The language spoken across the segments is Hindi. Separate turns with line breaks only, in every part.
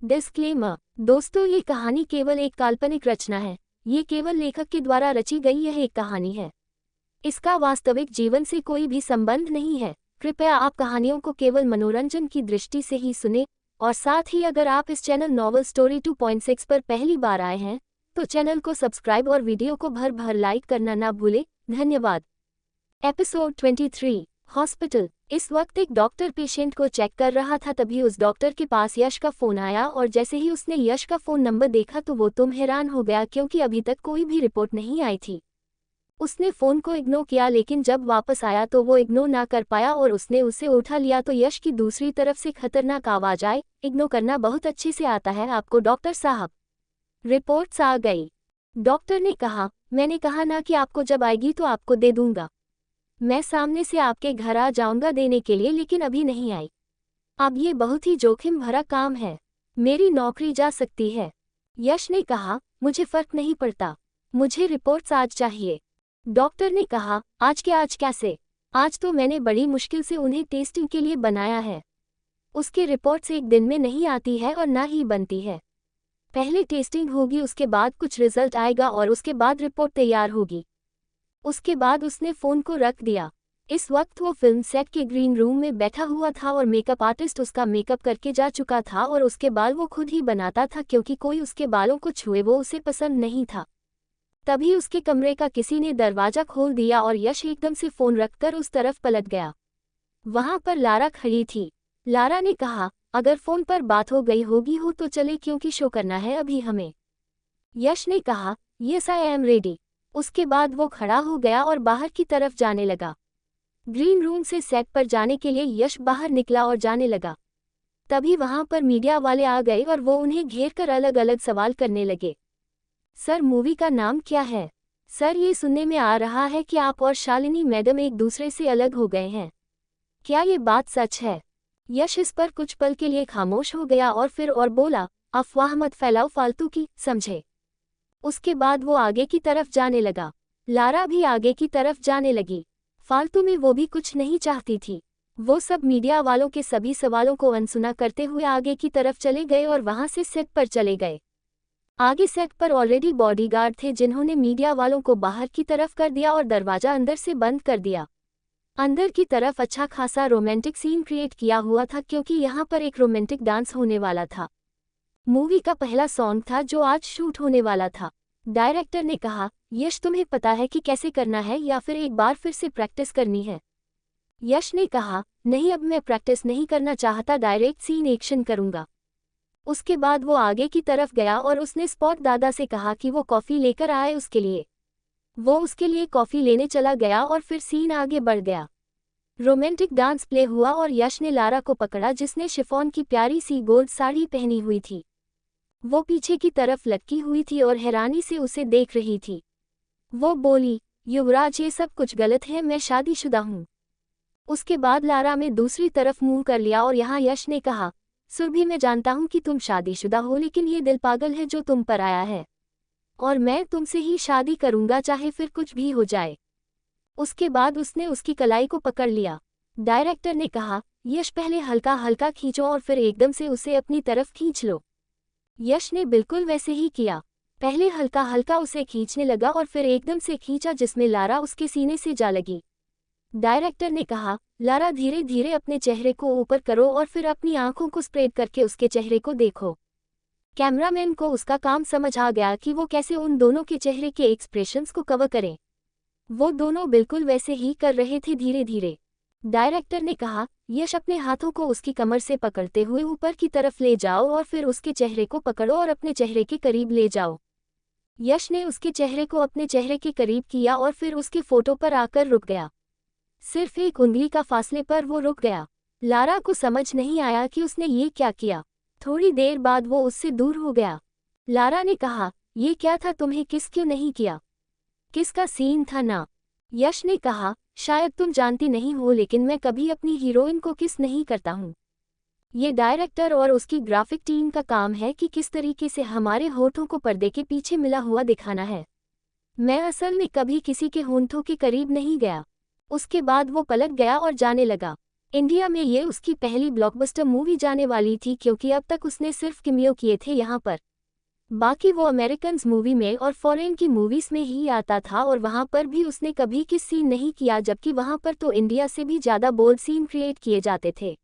डिस्क्लेमर। दोस्तों, ये कहानी केवल एक काल्पनिक रचना है। ये केवल लेखक के द्वारा रची गई यह एक कहानी है। इसका वास्तविक जीवन से कोई भी संबंध नहीं है। कृपया आप कहानियों को केवल मनोरंजन की दृष्टि से ही सुने, और साथ ही अगर आप इस चैनल नॉवल स्टोरी 2.6 पर पहली बार आए हैं तो चैनल को सब्सक्राइब और वीडियो को भर भर लाइक करना ना भूलें। धन्यवाद। Episode 23, hospital. इस वक्त एक डॉक्टर पेशेंट को चेक कर रहा था, तभी उस डॉक्टर के पास यश का फोन आया और जैसे ही उसने यश का फोन नंबर देखा तो वो हैरान हो गया, क्योंकि अभी तक कोई भी रिपोर्ट नहीं आई थी। उसने फोन को इग्नोर किया, लेकिन जब वापस आया तो वो इग्नोर ना कर पाया और उसने उसे उठा लिया तो यश की दूसरी तरफ से खतरनाक आवाज आई, इग्नोर करना बहुत अच्छे से आता है आपको डॉक्टर साहब। रिपोर्ट्स आ गई। डॉक्टर ने कहा, मैंने कहा ना कि आपको जब आएगी तो आपको दे दूंगा। मैं सामने से आपके घर आ जाऊंगा देने के लिए, लेकिन अभी नहीं आई। अब ये बहुत ही जोखिम भरा काम है, मेरी नौकरी जा सकती है। यश ने कहा, मुझे फर्क नहीं पड़ता, मुझे रिपोर्ट्स आज चाहिए। डॉक्टर ने कहा, आज के आज कैसे? आज तो मैंने बड़ी मुश्किल से उन्हें टेस्टिंग के लिए बनाया है। उसकी रिपोर्ट्स एक दिन में नहीं आती है और ना ही बनती है। पहले टेस्टिंग होगी, उसके बाद कुछ रिजल्ट आएगा और उसके बाद रिपोर्ट तैयार होगी। उसके बाद उसने फ़ोन को रख दिया। इस वक्त वो फिल्म सेट के ग्रीन रूम में बैठा हुआ था और मेकअप आर्टिस्ट उसका मेकअप करके जा चुका था और उसके बाल वो खुद ही बनाता था, क्योंकि कोई उसके बालों को छुए वो उसे पसंद नहीं था। तभी उसके कमरे का किसी ने दरवाज़ा खोल दिया और यश एकदम से फ़ोन रखकर उस तरफ पलट गया। वहाँ पर लारा खड़ी थी। लारा ने कहा, अगर फ़ोन पर बात हो गई होगी हो तो चले, क्योंकि शो करना है अभी हमें। यश ने कहा, यस आई एम रेडी। उसके बाद वो खड़ा हो गया और बाहर की तरफ जाने लगा। ग्रीन रूम से सेट पर जाने के लिए यश बाहर निकला और जाने लगा। तभी वहां पर मीडिया वाले आ गए और वो उन्हें घेर कर अलग अलग सवाल करने लगे। सर, मूवी का नाम क्या है? सर, ये सुनने में आ रहा है कि आप और शालिनी मैडम एक दूसरे से अलग हो गए हैं। क्या ये बात सच है? यश इस पर कुछ पल के लिए खामोश हो गया और फिर और बोला, अफवाह मत फैलाओ फालतू की, समझे? उसके बाद वो आगे की तरफ जाने लगा। लारा भी आगे की तरफ जाने लगी। फालतू में वो भी कुछ नहीं चाहती थी। वो सब मीडिया वालों के सभी सवालों को अनसुना करते हुए आगे की तरफ चले गए और वहां से सेट पर चले गए। आगे सेट पर ऑलरेडी बॉडीगार्ड थे, जिन्होंने मीडिया वालों को बाहर की तरफ कर दिया और दरवाजा अंदर से बंद कर दिया। अंदर की तरफ अच्छा खासा रोमांटिक सीन क्रिएट किया हुआ था, क्योंकि यहाँ पर एक रोमांटिक डांस होने वाला था। मूवी का पहला सॉन्ग था जो आज शूट होने वाला था। डायरेक्टर ने कहा, यश तुम्हें पता है कि कैसे करना है या फिर एक बार फिर से प्रैक्टिस करनी है? यश ने कहा, नहीं, अब मैं प्रैक्टिस नहीं करना चाहता, डायरेक्ट सीन एक्शन करूंगा। उसके बाद वो आगे की तरफ गया और उसने स्पॉट दादा से कहा कि वो कॉफ़ी लेकर आए उसके लिए। वो उसके लिए कॉफ़ी लेने चला गया और फिर सीन आगे बढ़ गया। रोमांटिक डांस प्ले हुआ और यश ने लारा को पकड़ा, जिसने शिफॉन की प्यारी सी गोल्ड साड़ी पहनी हुई थी। वो पीछे की तरफ लटकी हुई थी और हैरानी से उसे देख रही थी। वो बोली, युवराज, ये सब कुछ गलत है, मैं शादीशुदा हूँ। उसके बाद लारा में दूसरी तरफ मुंह कर लिया और यहाँ यश ने कहा, सुरभि, मैं जानता हूँ कि तुम शादीशुदा हो, लेकिन ये दिल पागल है जो तुम पर आया है, और मैं तुमसे ही शादी करूँगा, चाहे फिर कुछ भी हो जाए। उसके बाद उसने उसकी कलाई को पकड़ लिया। डायरेक्टर ने कहा, यश, पहले हल्का हल्का खींचो और फिर एकदम से उसे अपनी तरफ खींच लो। यश ने बिल्कुल वैसे ही किया। पहले हल्का हल्का उसे खींचने लगा और फिर एकदम से खींचा, जिसमें लारा उसके सीने से जा लगी। डायरेक्टर ने कहा, लारा, धीरे धीरे अपने चेहरे को ऊपर करो और फिर अपनी आंखों को स्प्रेड करके उसके चेहरे को देखो। कैमरामैन को उसका काम समझ आ गया कि वो कैसे उन दोनों के चेहरे के एक्सप्रेशंस को कवर करें। वो दोनों बिल्कुल वैसे ही कर रहे थे, धीरे धीरे। डायरेक्टर ने कहा, यश, अपने हाथों को उसकी कमर से पकड़ते हुए ऊपर की तरफ ले जाओ और फिर उसके चेहरे को पकड़ो और अपने चेहरे के करीब ले जाओ। यश ने उसके चेहरे को अपने चेहरे के करीब किया और फिर उसके फोटो पर आकर रुक गया। सिर्फ एक उंगली का फासले पर वो रुक गया। लारा को समझ नहीं आया कि उसने ये क्या किया। थोड़ी देर बाद वो उससे दूर हो गया। लारा ने कहा, ये क्या था, तुम्हें किस क्यों नहीं किया? किसका सीन था ना? यश ने कहा, शायद तुम जानती नहीं हो, लेकिन मैं कभी अपनी हीरोइन को किस नहीं करता हूँ। ये डायरेक्टर और उसकी ग्राफिक टीम का काम है कि किस तरीके से हमारे होठों को पर्दे के पीछे मिला हुआ दिखाना है। मैं असल में कभी किसी के होंठों के करीब नहीं गया। उसके बाद वो पलट गया और जाने लगा। इंडिया में ये उसकी पहली ब्लॉकबस्टर मूवी जाने वाली थी क्योंकि अब तक उसने सिर्फ कैमियो किए थे यहाँ पर। बाकी वो अमेरिकन्स मूवी में और फॉरेन की मूवीज में ही आता था और वहाँ पर भी उसने कभी किस सीन नहीं किया, जबकि वहाँ पर तो इंडिया से भी ज़्यादा बोल्ड सीन क्रिएट किए जाते थे।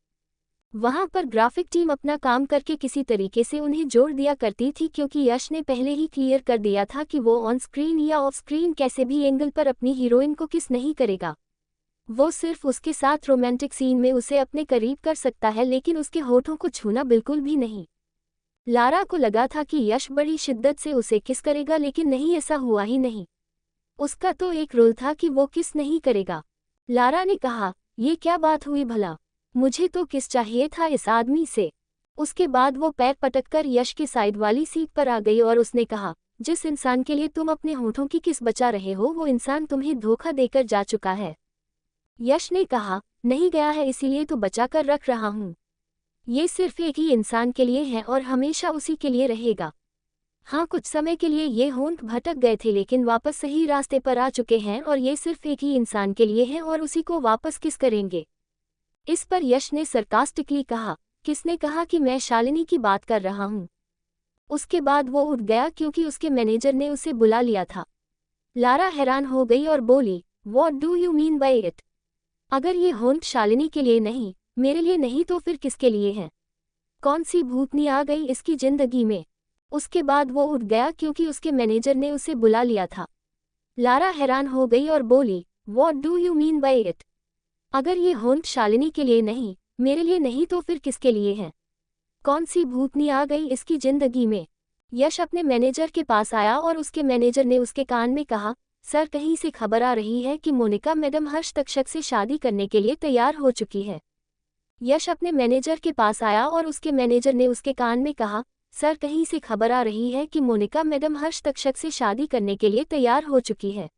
वहाँ पर ग्राफिक टीम अपना काम करके किसी तरीके से उन्हें जोड़ दिया करती थी क्योंकि यश ने पहले ही क्लियर कर दिया था कि वो ऑन स्क्रीन या ऑफ स्क्रीन कैसे भी एंगल पर अपनी हीरोइन को किस नहीं करेगा। वो सिर्फ उसके साथ रोमांटिक सीन में उसे अपने करीब कर सकता है, लेकिन उसके होठों को छूना बिल्कुल भी नहीं। लारा को लगा था कि यश बड़ी शिद्दत से उसे किस करेगा, लेकिन नहीं, ऐसा हुआ ही नहीं। उसका तो एक रूल था कि वो किस नहीं करेगा। लारा ने कहा, ये क्या बात हुई भला, मुझे तो किस चाहिए था इस आदमी से। उसके बाद वो पैर पटककर यश की साइड वाली सीट पर आ गई और उसने कहा, जिस इंसान के लिए तुम अपने होठों की किस बचा रहे हो वो इंसान तुम्हें धोखा देकर जा चुका है। यश ने कहा, नहीं गया है, इसीलिए तो बचा कर रख रहा हूँ। ये सिर्फ एक ही इंसान के लिए है और हमेशा उसी के लिए रहेगा। हाँ, कुछ समय के लिए ये होंठ भटक गए थे लेकिन वापस सही रास्ते पर आ चुके हैं और ये सिर्फ एक ही इंसान के लिए है और उसी को वापस किस करेंगे। इस पर यश ने सरकास्टिकली कहा, किसने कहा कि मैं शालिनी की बात कर रहा हूँ। उसके बाद वो उठ गया क्योंकि उसके मैनेजर ने उसे बुला लिया था। लारा हैरान हो गई और बोली, what do you mean by it? अगर ये होंठ शालिनी के लिए नहीं, मेरे लिए नहीं, तो फिर किसके लिए है? कौन सी भूतनी आ गई इसकी जिंदगी में? उसके बाद वो उठ गया क्योंकि उसके मैनेजर ने उसे बुला लिया था। लारा हैरान हो गई और बोली, what do you mean by it? अगर ये होंठ शालिनी के लिए नहीं, मेरे लिए नहीं, तो फिर किसके लिए है? कौन सी भूतनी आ गई इसकी जिंदगी में? यश अपने मैनेजर के पास आया और उसके मैनेजर ने उसके कान में कहा, सर, कहीं से खबर आ रही है कि मोनिका मैडम हर्ष तक्षक से शादी करने के लिए तैयार हो चुकी है। यश अपने मैनेजर के पास आया और उसके मैनेजर ने उसके कान में कहा, सर, कहीं से खबर आ रही है कि मोनिका मैडम हर्ष तक्षक से शादी करने के लिए तैयार हो चुकी है।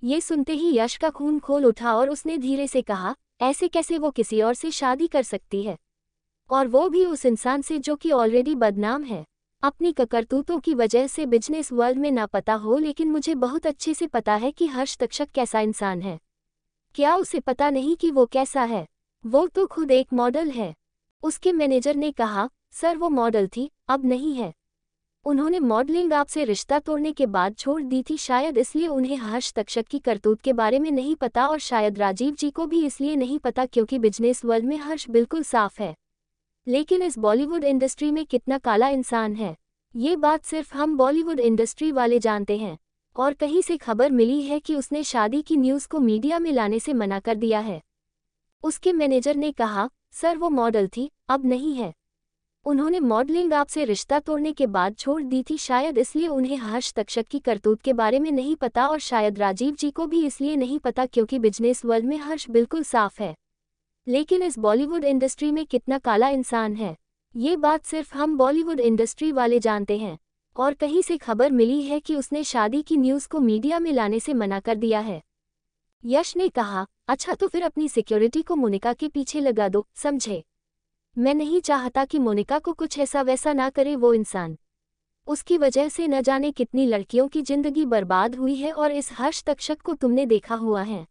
ये सुनते ही यश का खून खोल उठा और उसने धीरे से कहा, ऐसे कैसे? वो किसी और से शादी कर सकती है, और वो भी उस इंसान से जो कि ऑलरेडी बदनाम है। अपनी करतूतों की वजह से बिजनेस वर्ल्ड में ना पता हो, लेकिन मुझे बहुत अच्छे से पता है कि हर्ष तक्षक कैसा इंसान है। क्या उसे पता नहीं कि वो कैसा है? वो तो खुद एक मॉडल है। उसके मैनेजर ने कहा, सर, वो मॉडल थी, अब नहीं है। उन्होंने मॉडलिंग आपसे रिश्ता तोड़ने के बाद छोड़ दी थी, शायद इसलिए उन्हें हर्ष तक्षक की करतूत के बारे में नहीं पता, और शायद राजीव जी को भी इसलिए नहीं पता क्योंकि बिजनेस वर्ल्ड में हर्ष बिल्कुल साफ है, लेकिन इस बॉलीवुड इंडस्ट्री में कितना काला इंसान है, ये बात सिर्फ हम बॉलीवुड इंडस्ट्री वाले जानते हैं। और कहीं से खबर मिली है कि उसने शादी की न्यूज़ को मीडिया में लाने से मना कर दिया है। उसके मैनेजर ने कहा, सर, वो मॉडल थी, अब नहीं है। उन्होंने मॉडलिंग आपसे रिश्ता तोड़ने के बाद छोड़ दी थी, शायद इसलिए उन्हें हर्ष तक्षक की करतूत के बारे में नहीं पता, और शायद राजीव जी को भी इसलिए नहीं पता क्योंकि बिजनेस वर्ल्ड में हर्ष बिल्कुल साफ है, लेकिन इस बॉलीवुड इंडस्ट्री में कितना काला इंसान है, ये बात सिर्फ हम बॉलीवुड इंडस्ट्री वाले जानते हैं। और कहीं से खबर मिली है कि उसने शादी की न्यूज़ को मीडिया में लाने से मना कर दिया है। यश ने कहा, अच्छा, तो फिर अपनी सिक्योरिटी को मोनिका के पीछे लगा दो, समझे? मैं नहीं चाहता कि मोनिका को कुछ ऐसा वैसा ना करे वो इंसान। उसकी वजह से न जाने कितनी लड़कियों की जिंदगी बर्बाद हुई है, और इस हर्ष तक्षक को तुमने देखा हुआ है।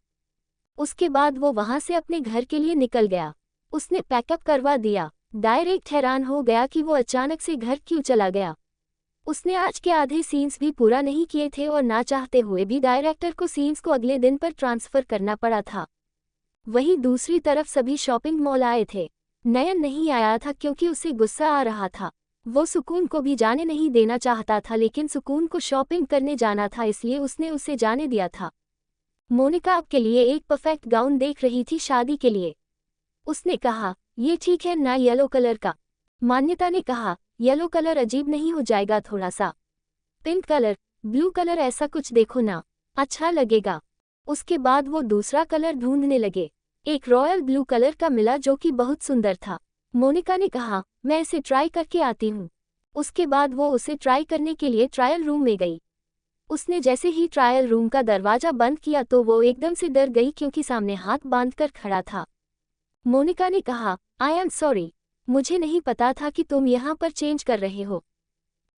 उसके बाद वो वहां से अपने घर के लिए निकल गया। उसने पैकअप करवा दिया। डायरेक्ट हैरान हो गया कि वो अचानक से घर क्यों चला गया। उसने आज के आधे सीन्स भी पूरा नहीं किए थे और ना चाहते हुए भी डायरेक्टर को सीन्स को अगले दिन पर ट्रांसफर करना पड़ा था। वहीं दूसरी तरफ सभी शॉपिंग मॉल आए थे। नयन नहीं आया था क्योंकि उसे गुस्सा आ रहा था। वो सुकून को भी जाने नहीं देना चाहता था, लेकिन सुकून को शॉपिंग करने जाना था, इसलिए उसने उसे जाने दिया था। मोनिका आपके लिए एक परफेक्ट गाउन देख रही थी शादी के लिए। उसने कहा, ये ठीक है ना येलो कलर का? मान्यता ने कहा, येलो कलर अजीब नहीं हो जाएगा थोड़ा सा? पिंक कलर, ब्लू कलर, ऐसा कुछ देखो ना, अच्छा लगेगा। उसके बाद वो दूसरा कलर ढूंढने लगे। एक रॉयल ब्लू कलर का मिला जो कि बहुत सुंदर था। मोनिका ने कहा, मैं इसे ट्राई करके आती हूँ। उसके बाद वो उसे ट्राई करने के लिए ट्रायल रूम में गई। उसने जैसे ही ट्रायल रूम का दरवाजा बंद किया तो वो एकदम से डर गई क्योंकि सामने हाथ बांधकर खड़ा था। मोनिका ने कहा, आई एम सॉरी, मुझे नहीं पता था कि तुम यहाँ पर चेंज कर रहे हो।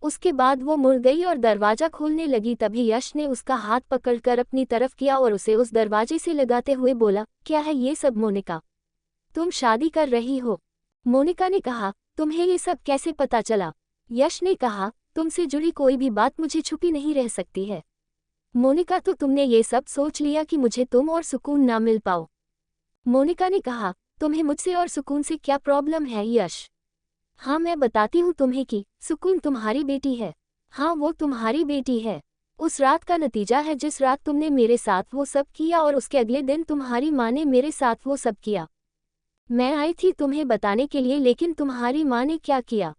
उसके बाद वो मुड़ गई और दरवाजा खोलने लगी, तभी यश ने उसका हाथ पकड़कर अपनी तरफ किया और उसे उस दरवाजे से लगाते हुए बोला, क्या है ये सब मोनिका? तुम शादी कर रही हो? मोनिका ने कहा, तुम्हें ये सब कैसे पता चला? यश ने कहा, तुमसे जुड़ी कोई भी बात मुझे छुपी नहीं रह सकती है। मोनिका, तो तुमने ये सब सोच लिया कि मुझे तुम और सुकून ना मिल पाओ? मोनिका ने कहा, तुम्हें मुझसे और सुकून से क्या प्रॉब्लम है यश? हाँ, मैं बताती हूँ तुम्हें कि सुकून तुम्हारी बेटी है। हाँ, वो तुम्हारी बेटी है। उस रात का नतीजा है जिस रात तुमने मेरे साथ वो सब किया और उसके अगले दिन तुम्हारी माँ ने मेरे साथ वो सब किया। मैं आई थी तुम्हें बताने के लिए, लेकिन तुम्हारी माँ ने क्या किया?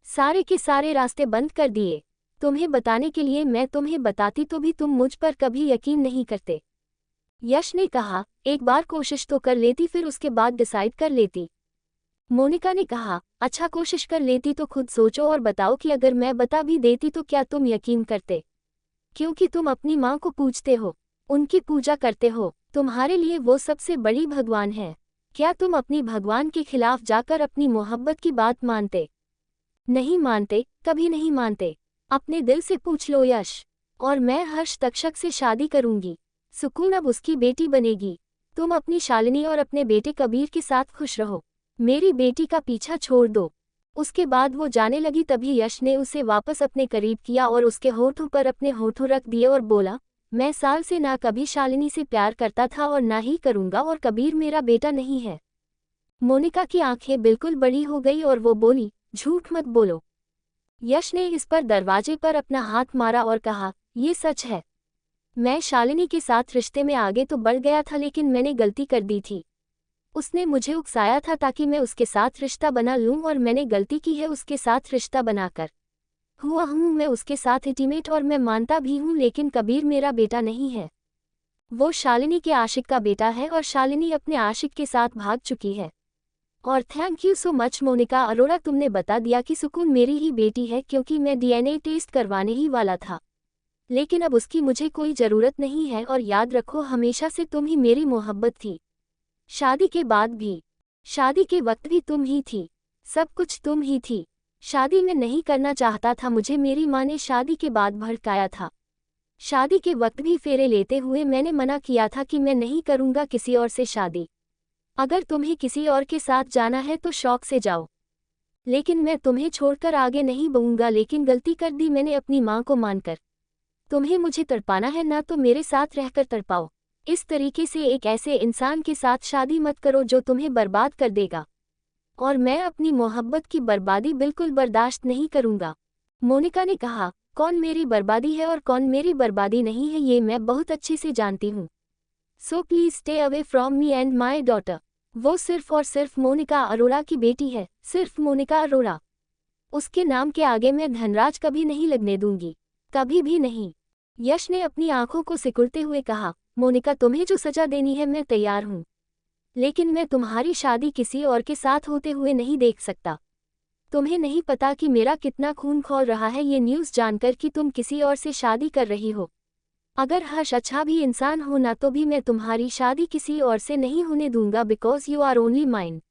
सारे के सारे रास्ते बंद कर दिए तुम्हें बताने के लिए। मैं तुम्हें बताती तो भी तुम मुझ पर कभी यकीन नहीं करते। यश ने कहा, एक बार कोशिश तो कर लेती, फिर उसके बाद डिसाइड कर लेती। मोनिका ने कहा, अच्छा कोशिश कर लेती तो खुद सोचो और बताओ कि अगर मैं बता भी देती तो क्या तुम यकीन करते? क्योंकि तुम अपनी माँ को पूजते हो, उनकी पूजा करते हो, तुम्हारे लिए वो सबसे बड़ी भगवान है। क्या तुम अपनी भगवान के खिलाफ जाकर अपनी मोहब्बत की बात मानते? नहीं मानते, कभी नहीं मानते। अपने दिल से पूछ लो यश। और मैं हर्ष तक्षक से शादी करूंगी। सुकून अब उसकी बेटी बनेगी। तुम अपनी शालिनी और अपने बेटे कबीर के साथ खुश रहो। मेरी बेटी का पीछा छोड़ दो। उसके बाद वो जाने लगी, तभी यश ने उसे वापस अपने करीब किया और उसके होठों पर अपने होठों रख दिए और बोला, मैं साल से ना कभी शालिनी से प्यार करता था और ना ही करूंगा, और कबीर मेरा बेटा नहीं है। मोनिका की आंखें बिल्कुल बड़ी हो गई और वो बोली, झूठ मत बोलो। यश ने इस पर दरवाजे पर अपना हाथ मारा और कहा, ये सच है। मैं शालिनी के साथ रिश्ते में आगे तो बढ़ गया था, लेकिन मैंने गलती कर दी थी। उसने मुझे उकसाया था ताकि मैं उसके साथ रिश्ता बना लूं, और मैंने गलती की है उसके साथ रिश्ता बनाकर। हुआ हूं मैं उसके साथ इंटीमेट, और मैं मानता भी हूं, लेकिन कबीर मेरा बेटा नहीं है। वो शालिनी के आशिक का बेटा है और शालिनी अपने आशिक के साथ भाग चुकी है। और thank you so much Monika Arora, तुमने बता दिया कि सुकून मेरी ही बेटी है, क्योंकि मैं डीएनए टेस्ट करवाने ही वाला था। लेकिन अब उसकी मुझे कोई ज़रूरत नहीं है, और याद रखो हमेशा से तुम ही मेरी मोहब्बत थी। शादी के बाद भी, शादी के वक्त भी तुम ही थी, सब कुछ तुम ही थी। शादी में नहीं करना चाहता था मुझे, मेरी माँ ने शादी के बाद भड़काया था। शादी के वक्त भी फेरे लेते हुए मैंने मना किया था कि मैं नहीं करूँगा किसी और से शादी। अगर तुम्हें किसी और के साथ जाना है तो शौक से जाओ, लेकिन मैं तुम्हें छोड़कर आगे नहीं बढ़ूंगा। लेकिन गलती कर दी मैंने अपनी माँ को मानकर। तुम्हें मुझे तड़पाना है ना, तो मेरे साथ रहकर तड़पाओ। इस तरीके से एक ऐसे इंसान के साथ शादी मत करो जो तुम्हें बर्बाद कर देगा, और मैं अपनी मोहब्बत की बर्बादी बिल्कुल बर्दाश्त नहीं करूंगा। मोनिका ने कहा, कौन मेरी बर्बादी है और कौन मेरी बर्बादी नहीं है ये मैं बहुत अच्छे से जानती हूँ। So please stay away from me and my daughter. वो सिर्फ और सिर्फ मोनिका अरोड़ा की बेटी है, सिर्फ मोनिका अरोड़ा। उसके नाम के आगे मैं धनराज कभी नहीं लगने दूंगी, कभी भी नहीं। यश ने अपनी आंखों को सिकुड़ते हुए कहा, मोनिका तुम्हें जो सजा देनी है मैं तैयार हूँ, लेकिन मैं तुम्हारी शादी किसी और के साथ होते हुए नहीं देख सकता। तुम्हें नहीं पता कि मेरा कितना खून खौल रहा है ये न्यूज़ जानकर कि तुम किसी और से शादी कर रही हो। अगर हर्ष अच्छा भी इंसान हो ना, तो भी मैं तुम्हारी शादी किसी और से नहीं होने दूंगा, because you are only mine.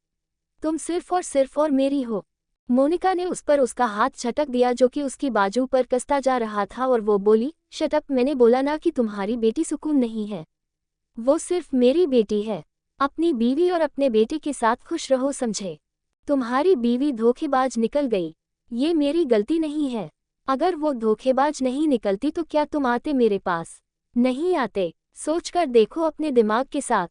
तुम सिर्फ और मेरी हो। मोनिका ने उस पर उसका हाथ झटक दिया जो कि उसकी बाजू पर कसता जा रहा था, और वो बोली, शट अप, मैंने बोला ना कि तुम्हारी बेटी सुकून नहीं है, वो सिर्फ मेरी बेटी है। अपनी बीवी और अपने बेटे के साथ खुश रहो, समझे? तुम्हारी बीवी धोखेबाज निकल गई, ये मेरी गलती नहीं है। अगर वो धोखेबाज नहीं निकलती तो क्या तुम आते मेरे पास? नहीं आते। सोचकर देखो अपने दिमाग के साथ।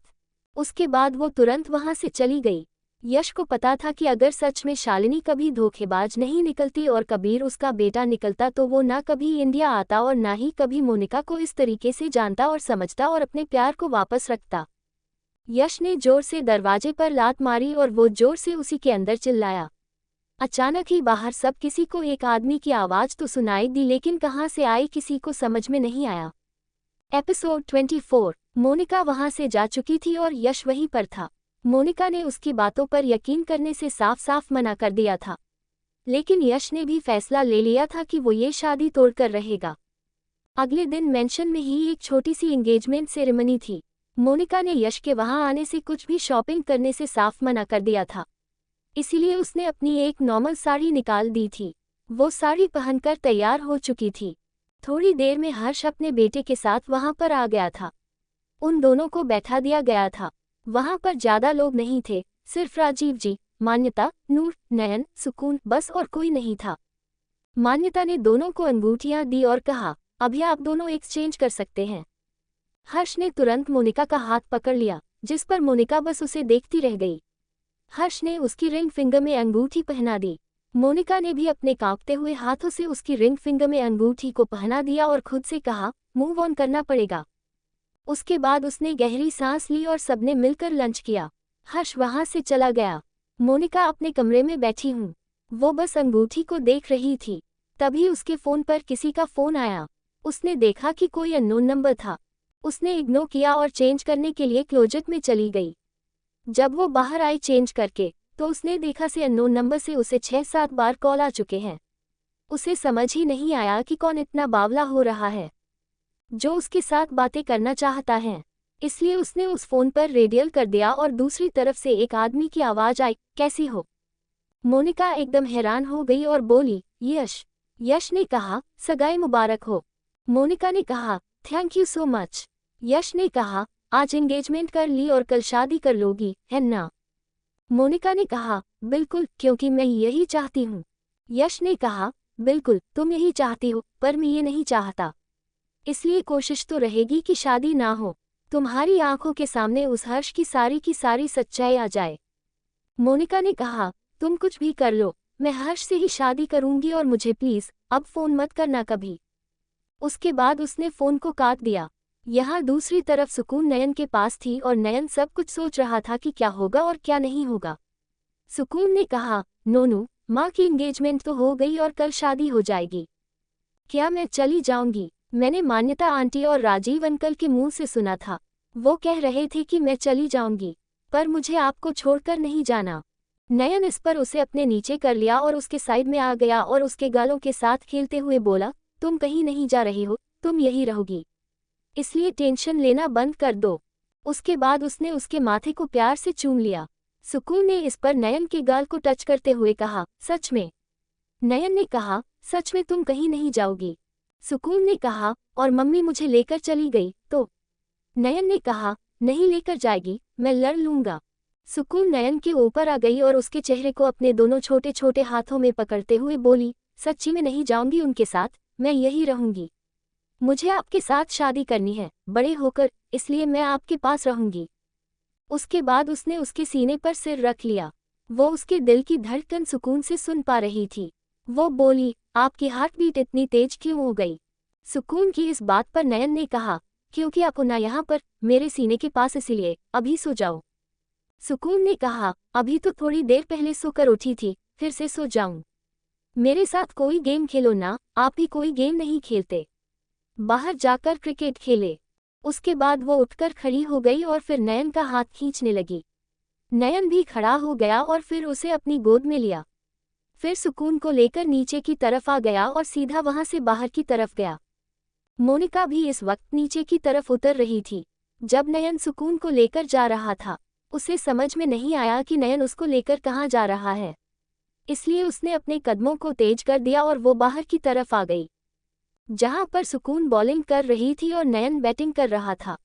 उसके बाद वो तुरंत वहां से चली गई। यश को पता था कि अगर सच में शालिनी कभी धोखेबाज नहीं निकलती और कबीर उसका बेटा निकलता तो वो ना कभी इंडिया आता और ना ही कभी मोनिका को इस तरीके से जानता और समझता और अपने प्यार को वापस रखता। यश ने जोर से दरवाजे पर लात मारी और वो जोर से उसी के अंदर चिल्लाया। अचानक ही बाहर सब किसी को एक आदमी की आवाज़ तो सुनाई दी, लेकिन कहाँ से आई किसी को समझ में नहीं आया। एपिसोड 24। मोनिका वहां से जा चुकी थी और यश वहीं पर था। मोनिका ने उसकी बातों पर यकीन करने से साफ साफ मना कर दिया था, लेकिन यश ने भी फैसला ले लिया था कि वो ये शादी तोड़कर रहेगा। अगले दिन मेंशन में ही एक छोटी सी एंगेजमेंट सेरेमनी थी। मोनिका ने यश के वहां आने से, कुछ भी शॉपिंग करने से साफ मना कर दिया था, इसीलिए उसने अपनी एक नॉर्मल साड़ी निकाल दी थी। वो साड़ी पहनकर तैयार हो चुकी थी। थोड़ी देर में हर्ष अपने बेटे के साथ वहां पर आ गया था। उन दोनों को बैठा दिया गया था। वहां पर ज्यादा लोग नहीं थे, सिर्फ राजीव जी, मान्यता, नूर, नयन, सुकून, बस और कोई नहीं था। मान्यता ने दोनों को अंगूठियां दी और कहा, अभी आप दोनों एक्सचेंज कर सकते हैं। हर्ष ने तुरंत मोनिका का हाथ पकड़ लिया, जिस पर मोनिका बस उसे देखती रह गई। हर्ष ने उसकी रिंग फिंगर में अंगूठी पहना दी। मोनिका ने भी अपने कांपते हुए हाथों से उसकी रिंग फिंगर में अंगूठी को पहना दिया और खुद से कहा, मूव ऑन करना पड़ेगा। उसके बाद उसने गहरी सांस ली और सबने मिलकर लंच किया। हर्ष वहां से चला गया। मोनिका अपने कमरे में बैठी हूँ। वो बस अंगूठी को देख रही थी। तभी उसके फोन पर किसी का फोन आया। उसने देखा कि कोई अननोन नंबर था। उसने इग्नोर किया और चेंज करने के लिए क्लोजेट में चली गई। जब वो बाहर आई चेंज करके, तो उसने देखा से अननोन नंबर से उसे 6-7 बार कॉल आ चुके हैं। उसे समझ ही नहीं आया कि कौन इतना बावला हो रहा है जो उसके साथ बातें करना चाहता है। इसलिए उसने उस फोन पर रेडियल कर दिया और दूसरी तरफ से एक आदमी की आवाज आई, कैसी हो? मोनिका एकदम हैरान हो गई और बोली, यश। यश ने कहा, सगाई मुबारक हो। मोनिका ने कहा, थैंक यू सो मच। यश ने कहा, आज एंगेजमेंट कर ली और कल शादी कर लोगी, है ना? मोनिका ने कहा, बिल्कुल, क्योंकि मैं यही चाहती हूँ। यश ने कहा, बिल्कुल, तुम यही चाहती हो, पर मैं ये नहीं चाहता। इसलिए कोशिश तो रहेगी कि शादी ना हो। तुम्हारी आंखों के सामने उस हर्ष की सारी सच्चाई आ जाए। मोनिका ने कहा, तुम कुछ भी कर लो, मैं हर्ष से ही शादी करूंगी और मुझे प्लीज अब फोन मत करना कभी। उसके बाद उसने फोन को काट दिया। यहाँ दूसरी तरफ सुकून नयन के पास थी और नयन सब कुछ सोच रहा था कि क्या होगा और क्या नहीं होगा। सुकून ने कहा, नोनू, माँ की एंगेजमेंट तो हो गई और कल शादी हो जाएगी। क्या मैं चली जाऊंगी? मैंने मान्यता आंटी और राजीव अंकल के मुंह से सुना था। वो कह रहे थे कि मैं चली जाऊंगी, पर मुझे आपको छोड़कर नहीं जाना। नयन इस पर उसे अपने नीचे कर लिया और उसके साइड में आ गया और उसके गालों के साथ खेलते हुए बोला, तुम कहीं नहीं जा रही हो, तुम यही रहोगी। इसलिए टेंशन लेना बंद कर दो। उसके बाद उसने उसके माथे को प्यार से चूम लिया। सुकून ने इस पर नयन के गाल को टच करते हुए कहा, सच में? नयन ने कहा, सच में तुम कहीं नहीं जाओगी। सुकून ने कहा, और मम्मी मुझे लेकर चली गई तो? नयन ने कहा, नहीं लेकर जाएगी, मैं लड़ लूंगा। सुकून नयन के ऊपर आ गई और उसके चेहरे को अपने दोनों छोटे छोटे हाथों में पकड़ते हुए बोली, सच्ची में नहीं जाऊंगी उनके साथ, मैं यही रहूंगी। मुझे आपके साथ शादी करनी है, बड़े होकर, इसलिए मैं आपके पास रहूंगी। उसके बाद उसने उसके सीने पर सिर रख लिया। वो उसके दिल की धड़कन सुकून से सुन पा रही थी। वो बोली, आपकी हार्ट बीट इतनी तेज क्यों हो गई? सुकून की इस बात पर नयन ने कहा, क्योंकि आप ना यहाँ पर, मेरे सीने के पास, इसीलिए अभी सो जाओ। सुकून ने कहा, अभी तो थोड़ी देर पहले सोकर उठी थी, फिर से सो जाऊं? मेरे साथ कोई गेम खेलो ना। आप ही कोई गेम नहीं खेलते, बाहर जाकर क्रिकेट खेले। उसके बाद वो उठकर खड़ी हो गई और फिर नयन का हाथ खींचने लगी। नयन भी खड़ा हो गया और फिर उसे अपनी गोद में लिया। फिर सुकून को लेकर नीचे की तरफ आ गया और सीधा वहां से बाहर की तरफ गया। मोनिका भी इस वक्त नीचे की तरफ उतर रही थी। जब नयन सुकून को लेकर जा रहा था, उसे समझ में नहीं आया कि नयन उसको लेकर कहाँ जा रहा है। इसलिए उसने अपने कदमों को तेज कर दिया और वो बाहर की तरफ आ गई, जहां पर सुकून बॉलिंग कर रही थी और नयन बैटिंग कर रहा था।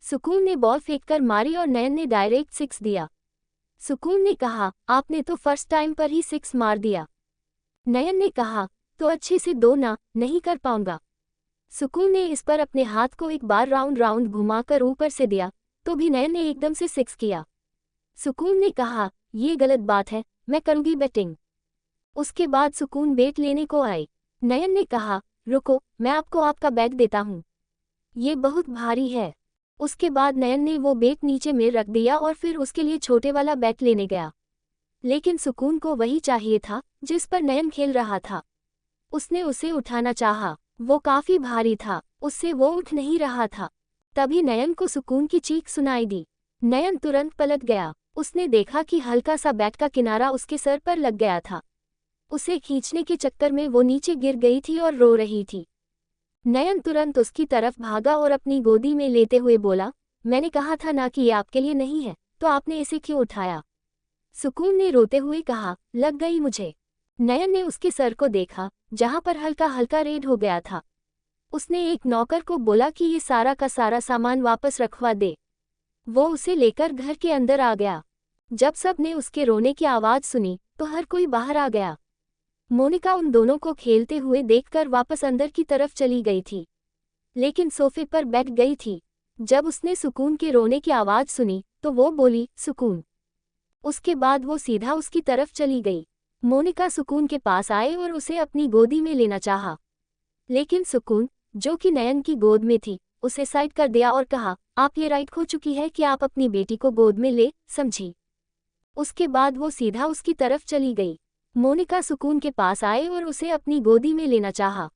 सुकून ने बॉल फेंककर मारी और नयन ने डायरेक्ट 6 दिया। सुकून ने कहा, आपने तो फर्स्ट टाइम पर ही 6 मार दिया। नयन ने कहा, तो अच्छे से दो ना, नहीं कर पाऊंगा। सुकून ने इस पर अपने हाथ को एक बार राउंड राउंड घुमाकर ऊपर से दिया, तो भी नयन ने एकदम से 6 किया। सुकून ने कहा, ये गलत बात है, मैं करूंगी बैटिंग। उसके बाद सुकून बैट लेने को आई। नयन ने कहा, रुको, मैं आपको आपका बैट देता हूँ, ये बहुत भारी है। उसके बाद नयन ने वो बैट नीचे में रख दिया और फिर उसके लिए छोटे वाला बैट लेने गया। लेकिन सुकून को वही चाहिए था जिस पर नयन खेल रहा था। उसने उसे उठाना चाहा, वो काफी भारी था, उससे वो उठ नहीं रहा था। तभी नयन को सुकून की चीख सुनाई दी। नयन तुरंत पलट गया। उसने देखा कि हल्का सा बैट का किनारा उसके सर पर लग गया था। उसे खींचने के चक्कर में वो नीचे गिर गई थी और रो रही थी। नयन तुरंत उसकी तरफ भागा और अपनी गोदी में लेते हुए बोला, मैंने कहा था ना कि ये आपके लिए नहीं है, तो आपने इसे क्यों उठाया? सुकून ने रोते हुए कहा, लग गई मुझे। नयन ने उसके सर को देखा, जहां पर हल्का हल्का रेड हो गया था। उसने एक नौकर को बोला कि ये सारा का सारा सामान वापस रखवा दे। वो उसे लेकर घर के अंदर आ गया। जब सब ने उसके रोने की आवाज़ सुनी तो हर कोई बाहर आ गया। मोनिका उन दोनों को खेलते हुए देखकर वापस अंदर की तरफ चली गई थी, लेकिन सोफे पर बैठ गई थी। जब उसने सुकून के रोने की आवाज़ सुनी तो वो बोली, सुकून। उसके बाद वो सीधा उसकी तरफ चली गई। मोनिका सुकून के पास आए और उसे अपनी गोदी में लेना चाहा, लेकिन सुकून, जो कि नयन की गोद में थी, उसे साइड कर दिया और कहा, आप ये राइट खो चुकी है कि आप अपनी बेटी को गोद में ले, समझी। उसके बाद वो सीधा उसकी तरफ चली गई। मोनिका सुकून के पास आए और उसे अपनी गोदी में लेना चाहा,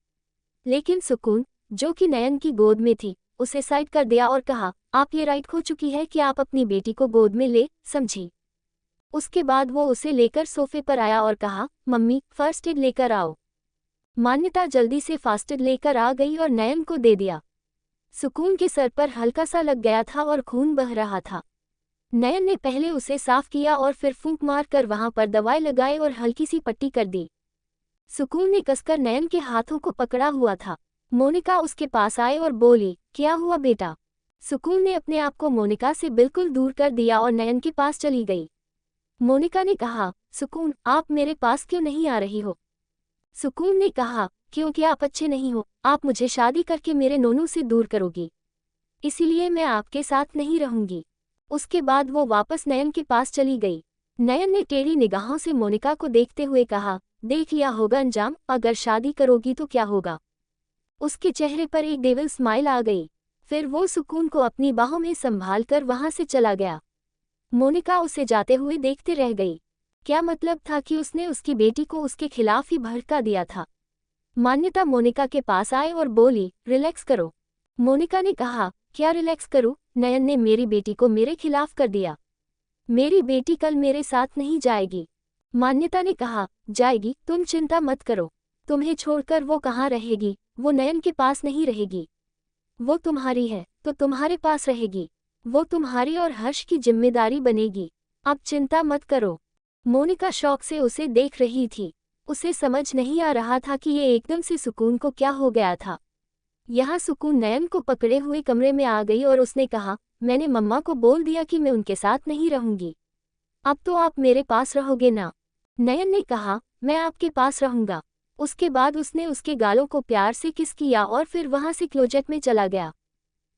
लेकिन सुकून, जो कि नयन की गोद में थी, उसे साइड कर दिया और कहा, आप ये राइट खो चुकी है कि आप अपनी बेटी को गोद में ले, समझी। उसके बाद वो उसे लेकर सोफे पर आया और कहा, मम्मी, फर्स्ट एड लेकर आओ। मान्यता जल्दी से फर्स्ट एड लेकर आ गई और नयन को दे दिया। सुकून के सर पर हल्का सा लग गया था और खून बह रहा था। नयन ने पहले उसे साफ किया और फिर फूंक मार कर वहां पर दवाई लगाई और हल्की सी पट्टी कर दी। सुकून ने कसकर नयन के हाथों को पकड़ा हुआ था। मोनिका उसके पास आए और बोली, क्या हुआ बेटा? सुकून ने अपने आप को मोनिका से बिल्कुल दूर कर दिया और नयन के पास चली गई। मोनिका ने कहा, सुकून, आप मेरे पास क्यों नहीं आ रही हो? सुकून ने कहा, क्योंकि आप अच्छे नहीं हो, आप मुझे शादी करके मेरे नोनू से दूर करोगी, इसीलिए मैं आपके साथ नहीं रहूंगी। उसके बाद वो वापस नयन के पास चली गई। नयन ने टेढ़ी निगाहों से मोनिका को देखते हुए कहा, देख लिया होगा अंजाम, अगर शादी करोगी तो क्या होगा। उसके चेहरे पर एक डेविल स्माइल आ गई। फिर वो सुकून को अपनी बाहों में संभाल कर वहां से चला गया। मोनिका उसे जाते हुए देखते रह गई। क्या मतलब था कि उसने उसकी बेटी को उसके खिलाफ ही भड़का दिया था। मान्यता मोनिका के पास आए और बोली, रिलैक्स करो। मोनिका ने कहा, क्या रिलैक्स करूं? नयन ने मेरी बेटी को मेरे खिलाफ कर दिया। मेरी बेटी कल मेरे साथ नहीं जाएगी। मान्यता ने कहा, जाएगी, तुम चिंता मत करो। तुम्हें छोड़कर वो कहाँ रहेगी? वो नयन के पास नहीं रहेगी। वो तुम्हारी है तो तुम्हारे पास रहेगी। वो तुम्हारी और हर्ष की जिम्मेदारी बनेगी। अब चिंता मत करो। मोनिका शौक से उसे देख रही थी। उसे समझ नहीं आ रहा था कि ये एकदम से सुकून को क्या हो गया था। यहाँ सुकून नयन को पकड़े हुए कमरे में आ गई और उसने कहा, मैंने मम्मा को बोल दिया कि मैं उनके साथ नहीं रहूंगी। अब तो आप मेरे पास रहोगे ना? नयन ने कहा, मैं आपके पास रहूंगा। उसके बाद उसने उसके गालों को प्यार से किस किया और फिर वहां से क्लोजेट में चला गया।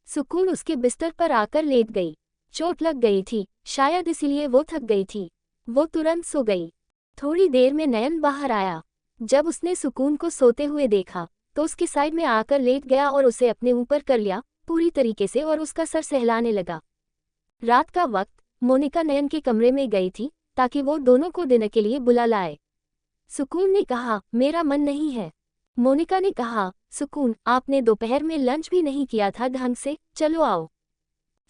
सुकून उसके बिस्तर पर आकर लेट गई। चोट लग गई थी, शायद इसीलिए वो थक गई थी। वो तुरंत सो गई। थोड़ी देर में नयन बाहर आया। जब उसने सुकून को सोते हुए देखा तो उसके साइड में आकर लेट गया और उसे अपने ऊपर कर लिया पूरी तरीके से और उसका सर सहलाने लगा। रात का वक्त, मोनिका नयन के कमरे में गई थी ताकि वो दोनों को डिनर के लिए बुला लाए। सुकून ने कहा, मेरा मन नहीं है। मोनिका ने कहा, सुकून, आपने दोपहर में लंच भी नहीं किया था ढंग से, चलो आओ।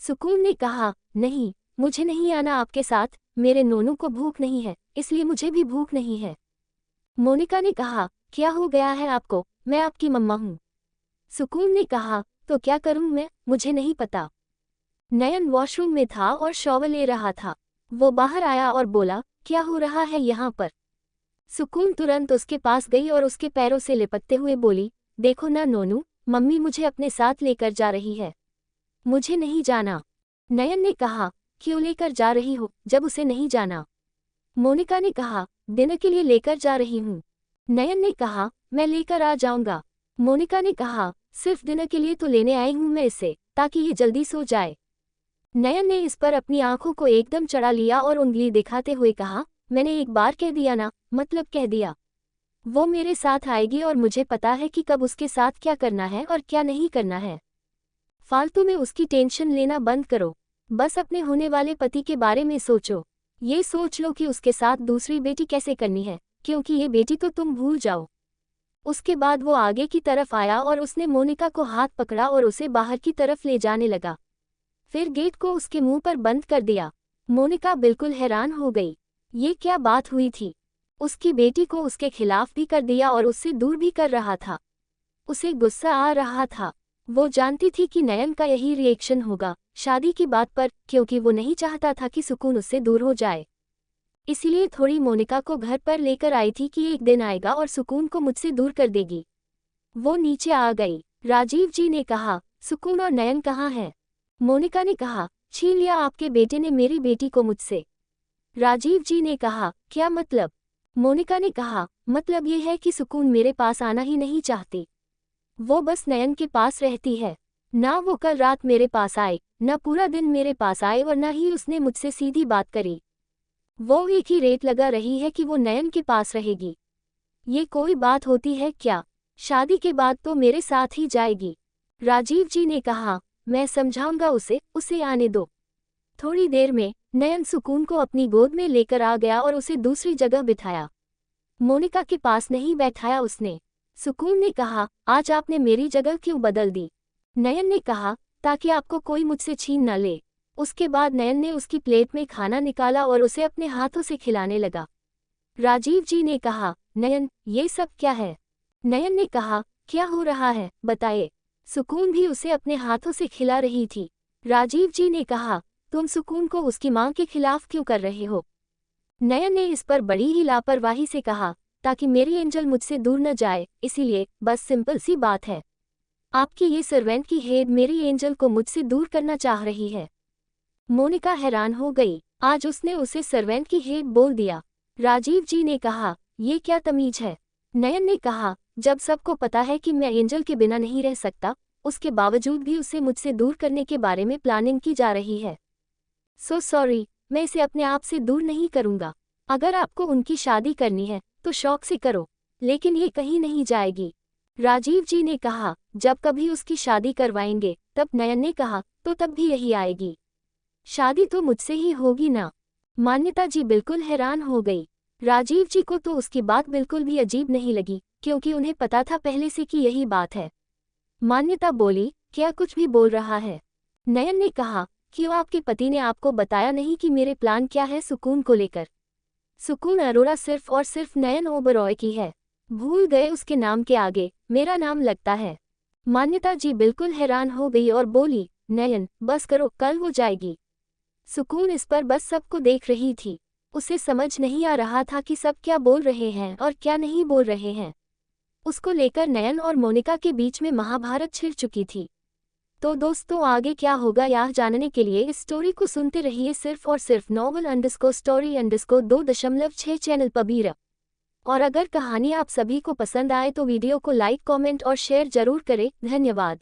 सुकून ने कहा, नहीं, मुझे नहीं आना आपके साथ, मेरे नोनू को भूख नहीं है, इसलिए मुझे भी भूख नहीं है। मोनिका ने कहा, क्या हो गया है आपको? मैं आपकी मम्मा हूँ। सुकून ने कहा, तो क्या करूँ मैं, मुझे नहीं पता। नयन वॉशरूम में था और शॉवर ले रहा था। वो बाहर आया और बोला, क्या हो रहा है यहाँ पर? सुकून तुरंत उसके पास गई और उसके पैरों से लिपटते हुए बोली, देखो ना नोनू, मम्मी मुझे अपने साथ लेकर जा रही है। मुझे नहीं जाना। नयन ने कहा, क्यों लेकर जा रही हो जब उसे नहीं जाना? मोनिका ने कहा, डिनर के लिए लेकर जा रही हूँ। नयन ने कहा, मैं लेकर आ जाऊंगा। मोनिका ने कहा, सिर्फ डिनर के लिए तो लेने आई हूँ मैं इसे, ताकि ये जल्दी सो जाए। नयन ने इस पर अपनी आंखों को एकदम चढ़ा लिया और उंगली दिखाते हुए कहा, मैंने एक बार कह दिया ना, मतलब कह दिया। वो मेरे साथ आएगी और मुझे पता है कि कब उसके साथ क्या करना है और क्या नहीं करना है। फालतू में उसकी टेंशन लेना बंद करो। बस अपने होने वाले पति के बारे में सोचो। ये सोच लो कि उसके साथ दूसरी बेटी कैसे करनी है, क्योंकि ये बेटी तो तुम भूल जाओ। उसके बाद वो आगे की तरफ आया और उसने मोनिका को हाथ पकड़ा और उसे बाहर की तरफ ले जाने लगा। फिर गेट को उसके मुंह पर बंद कर दिया। मोनिका बिल्कुल हैरान हो गई। ये क्या बात हुई थी? उसकी बेटी को उसके खिलाफ भी कर दिया और उससे दूर भी कर रहा था। उसे गुस्सा आ रहा था। वो जानती थी कि नयन का यही रिएक्शन होगा शादी की बात पर, क्योंकि वो नहीं चाहता था कि सुकून उससे दूर हो जाए। इसीलिए थोड़ी मोनिका को घर पर लेकर आई थी कि एक दिन आएगा और सुकून को मुझसे दूर कर देगी। वो नीचे आ गई। राजीव जी ने कहा, सुकून और नयन कहाँ हैं? मोनिका ने कहा, छीन लिया आपके बेटे ने मेरी बेटी को मुझसे। राजीव जी ने कहा, क्या मतलब? मोनिका ने कहा, मतलब ये है कि सुकून मेरे पास आना ही नहीं चाहती। वो बस नयन के पास रहती है। ना वो कल रात मेरे पास आए, न पूरा दिन मेरे पास आए और न ही उसने मुझसे सीधी बात करी। वो एक ही रेट लगा रही है कि वो नयन के पास रहेगी। ये कोई बात होती है क्या? शादी के बाद तो मेरे साथ ही जाएगी। राजीव जी ने कहा, मैं समझाऊंगा उसे आने दो। थोड़ी देर में नयन सुकून को अपनी गोद में लेकर आ गया और उसे दूसरी जगह बिठाया। मोनिका के पास नहीं बैठाया उसने। सुकून ने कहा, आज आपने मेरी जगह क्यों बदल दी? नयन ने कहा, ताकि आपको कोई मुझसे छीन न ले। उसके बाद नयन ने उसकी प्लेट में खाना निकाला और उसे अपने हाथों से खिलाने लगा। राजीव जी ने कहा, नयन, ये सब क्या है? नयन ने कहा, क्या हो रहा है, बताए। सुकून भी उसे अपने हाथों से खिला रही थी। राजीव जी ने कहा, तुम सुकून को उसकी मां के खिलाफ क्यों कर रहे हो? नयन ने इस पर बड़ी ही लापरवाही से कहा, ताकि मेरी एंजल मुझसे दूर न जाए, इसीलिए, बस सिंपल सी बात है। आपकी ये सर्वेंट की हेड मेरी एंजल को मुझसे दूर करना चाह रही है। मोनिका हैरान हो गई, आज उसने उसे सर्वेंट की हेड बोल दिया। राजीव जी ने कहा, ये क्या तमीज है? नयन ने कहा, जब सबको पता है कि मैं एंजल के बिना नहीं रह सकता, उसके बावजूद भी उसे मुझसे दूर करने के बारे में प्लानिंग की जा रही है। सो सॉरी, मैं इसे अपने आप से दूर नहीं करूंगा। अगर आपको उनकी शादी करनी है तो शौक से करो, लेकिन ये कहीं नहीं जाएगी। राजीव जी ने कहा, जब कभी उसकी शादी करवाएंगे तब? नयन ने कहा, तो तब भी यही आएगी। शादी तो मुझसे ही होगी ना? मान्यता जी बिल्कुल हैरान हो गई। राजीव जी को तो उसकी बात बिल्कुल भी अजीब नहीं लगी, क्योंकि उन्हें पता था पहले से कि यही बात है। मान्यता बोली, क्या कुछ भी बोल रहा है? नयन ने कहा, क्यों आपके पति ने आपको बताया नहीं कि मेरे प्लान क्या है सुकून को लेकर? सुकून अरोड़ा सिर्फ और सिर्फ नयन ओबरॉय की है। भूल गए उसके नाम के आगे मेरा नाम लगता है। मान्यता जी बिल्कुल हैरान हो गई और बोली, नयन, बस करो, कल हो जाएगी। सुकून इस पर बस सबको देख रही थी। उसे समझ नहीं आ रहा था कि सब क्या बोल रहे हैं और क्या नहीं बोल रहे हैं। उसको लेकर नयन और मोनिका के बीच में महाभारत छिड़ चुकी थी। तो दोस्तों, आगे क्या होगा यह जानने के लिए इस स्टोरी को सुनते रहिए सिर्फ और सिर्फ novel_story_2.6 चैनल पर। और अगर कहानी आप सभी को पसंद आए तो वीडियो को लाइक, कमेंट और शेयर जरूर करें। धन्यवाद।